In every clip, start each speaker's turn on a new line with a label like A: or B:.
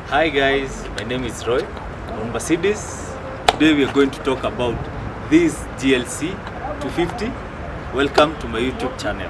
A: Hi guys, my name is Roy from Mercedes. Today we are going to talk about this GLC250. Welcome to my YouTube channel.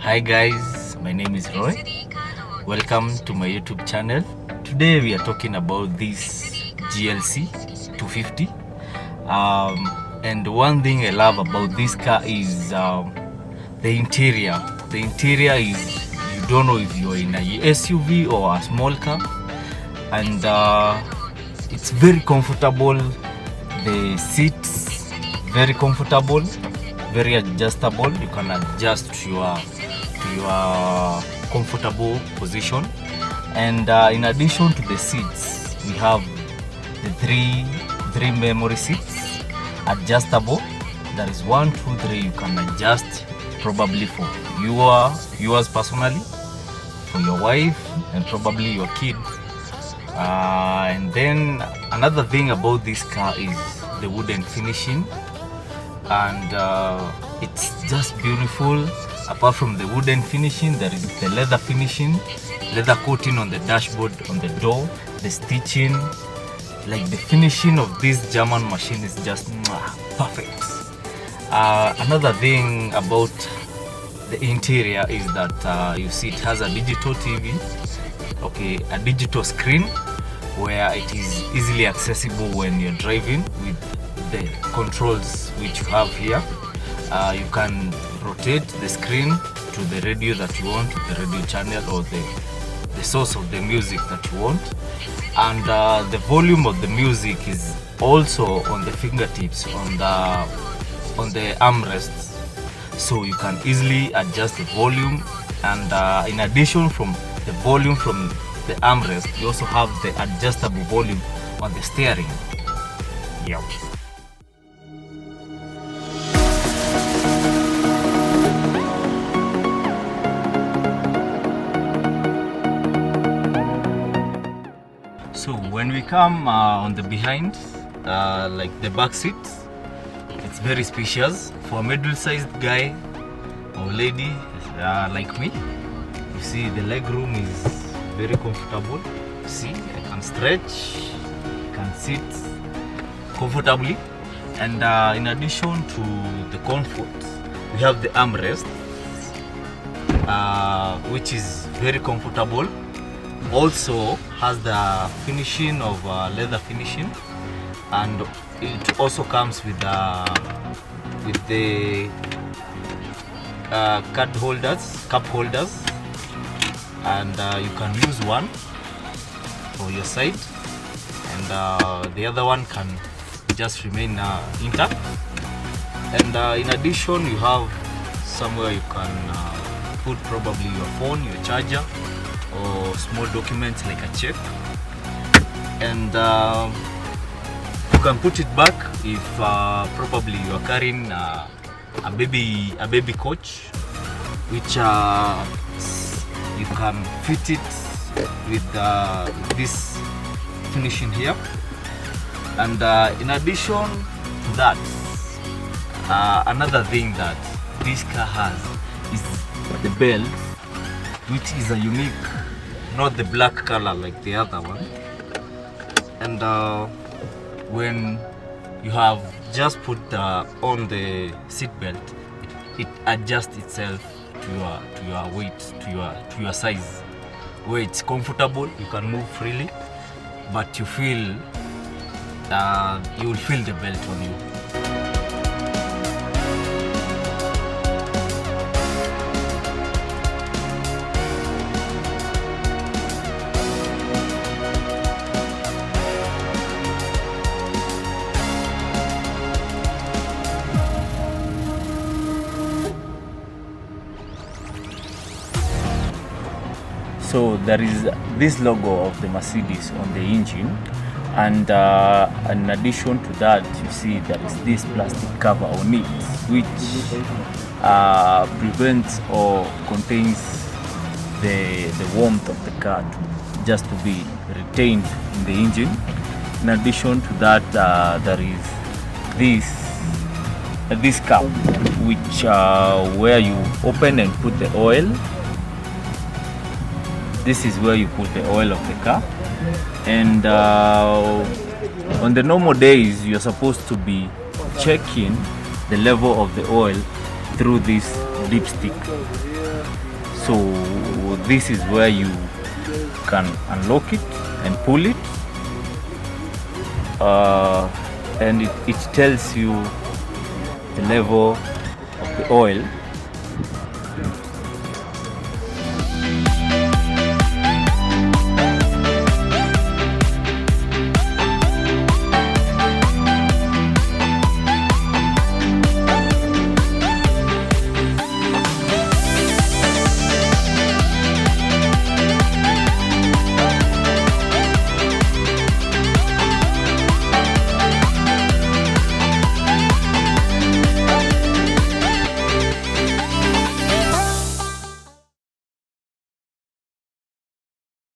A: Hi guys, my name is Roy. Welcome to my YouTube channel. Today we are talking about this GLC250. And one thing I love about this car is the interior. The interior is, you don't know if you're in a SUV or a small car. And it's very comfortable. The seats, very comfortable, very adjustable. You can adjust to your comfortable position. And in addition to the seats, we have the three memory seats, adjustable. There is 1, 2, 3. You can adjust probably for yours personally, for your wife, and probably your kid. And then another thing about this car is the wooden finishing, and it's just beautiful. Apart from the wooden finishing, there is the leather finishing, leather coating on the dashboard, on the door, the stitching. Like the finishing of this German machine is just perfect. Another thing about the interior is that you see it has a digital TV, okay, a digital screen where it is easily accessible when you're driving with the controls which you have here. You can rotate the screen to the radio that you want, the radio channel, or the source of the music that you want. And the volume of the music is also on the fingertips, on the armrests, so you can easily adjust the volume. And in addition from the volume from the armrest, you also have the adjustable volume on the steering. Yep. So when we come on the behind, like the back seat, it's very spacious for a middle-sized guy or lady like me. You see the leg room is very comfortable. See, I can stretch, I can sit comfortably. And in addition to the comfort, we have the armrest, which is very comfortable. Also has the finishing of leather finishing, and it also comes with the cup holders, and you can use one for your side, and the other one can just remain intact. And in addition, you have somewhere you can put probably your phone, your charger, or small documents like a check. And you can put it back if probably you are carrying a baby coach, which you can fit it with this finishing here. And in addition to that, another thing that this car has is the belt, which is a unique, not the black color like the other one. And when you have just put on the seat belt, it adjusts itself to your weight, to your size, where it's comfortable. You can move freely, but you will feel the belt on you. So there is this logo of the Mercedes on the engine, and in addition to that, you see there is this plastic cover on it, which prevents or contains the warmth of the car just to be retained in the engine. In addition to that, there is this cap, which where you open and put the oil. This is where you put the oil of the car, and on the normal days you're supposed to be checking the level of the oil through this dipstick. So this is where you can unlock it and pull it, and it tells you the level of the oil